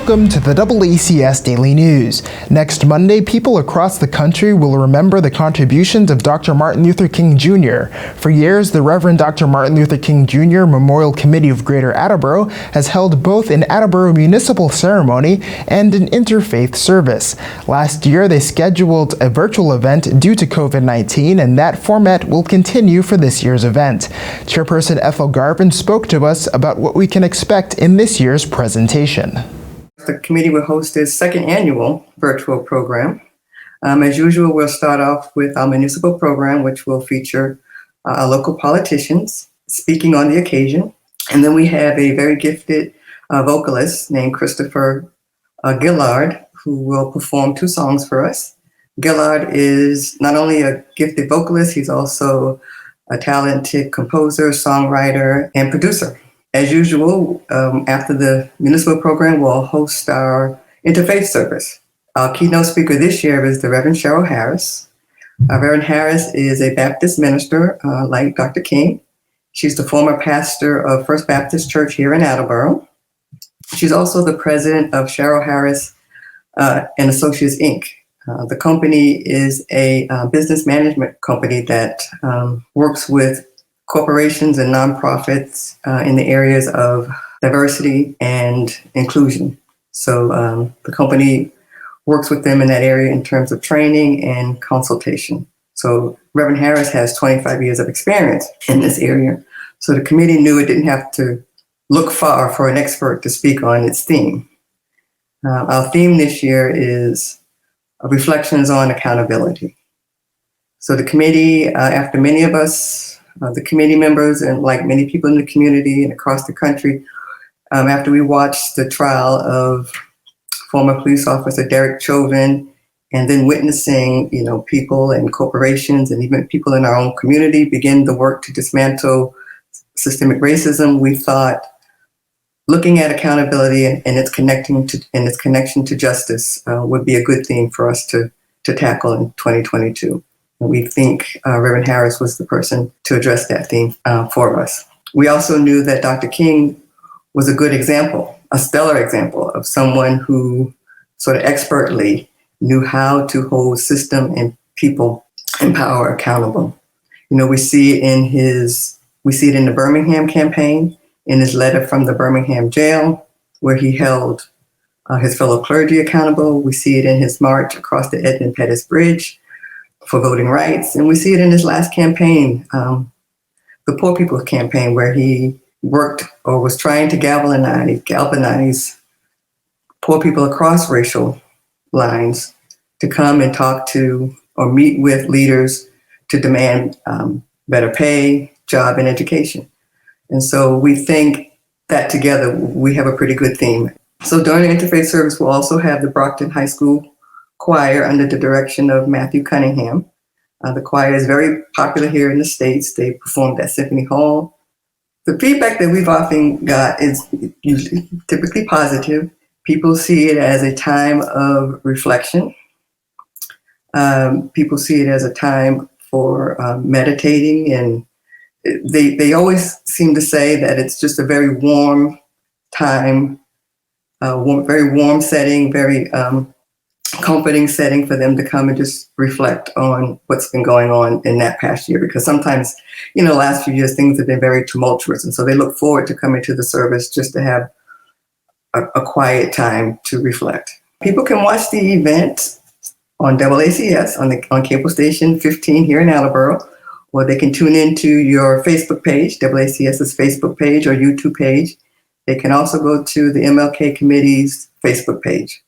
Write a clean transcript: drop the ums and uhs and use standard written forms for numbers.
Welcome to the DoubleACS Daily News. Next Monday, people across the country will remember the contributions of Dr. Martin Luther King Jr. For years, the Reverend Dr. Martin Luther King Jr. Memorial Committee of Greater Attleboro has held both an Attleboro municipal ceremony and an interfaith service. Last year, they scheduled a virtual event due to COVID-19, and that format will continue for this year's event. Chairperson Ethel Garvin spoke to us about what we can expect in this year's presentation. The committee will host its second annual virtual program. As usual, we'll start off with our municipal program, which will feature our local politicians speaking on the occasion. And then we have a very gifted vocalist named Christopher Gillard, who will perform 2 songs for us. Gillard is not only a gifted vocalist, he's also a talented composer, songwriter, and producer. As usual, after the municipal program, we'll host our interfaith service. Our keynote speaker this year is the Reverend Cheryl Harris. Reverend Harris is a Baptist minister like Dr. King. She's the former pastor of First Baptist Church here in Attleboro. She's also the president of Cheryl Harris and Associates, Inc. The company is a business management company that works with corporations and nonprofits in the areas of diversity and inclusion. So the company works with them in that area in terms of training and consultation. So Reverend Harris has 25 years of experience in this area. So the committee knew it didn't have to look far for an expert to speak on its theme. Our theme this year is reflections on accountability. So the committee, after many of us, the committee members, and like many people in the community and across the country, after we watched the trial of former police officer Derek Chauvin, and then witnessing, people and corporations and even people in our own community begin the work to dismantle systemic racism, we thought looking at accountability and its connection to justice would be a good thing for us to tackle in 2022. We think Reverend Harris was the person to address that theme for us. We also knew that Dr. King was a good example, a stellar example of someone who sort of expertly knew how to hold system and people in power accountable. We see it in the Birmingham campaign, in his letter from the Birmingham jail, where he held his fellow clergy accountable. We see it in his march across the Edmund Pettus Bridge for voting rights. And we see it in his last campaign, the Poor People's Campaign, where he worked or was trying to galvanize poor people across racial lines to come and talk to or meet with leaders to demand better pay, job, and education. And so we think that together we have a pretty good theme. So during the interfaith service, we'll also have the Brockton High School choir under the direction of Matthew Cunningham. The choir is very popular here in the States. They performed at Symphony Hall. The feedback that we've often got is usually typically positive. People see it as a time of reflection. People see it as a time for meditating, and they always seem to say that it's just a very warm time, very warm setting, very comforting setting for them to come and just reflect on what's been going on in that past year. Because sometimes, the last few years, things have been very tumultuous. And so they look forward to coming to the service just to have a quiet time to reflect. People can watch the event on DoubleACS on cable station 15 here in Attleboro, or they can tune into your Facebook page, DoubleACS's Facebook page or YouTube page. They can also go to the MLK Committee's Facebook page.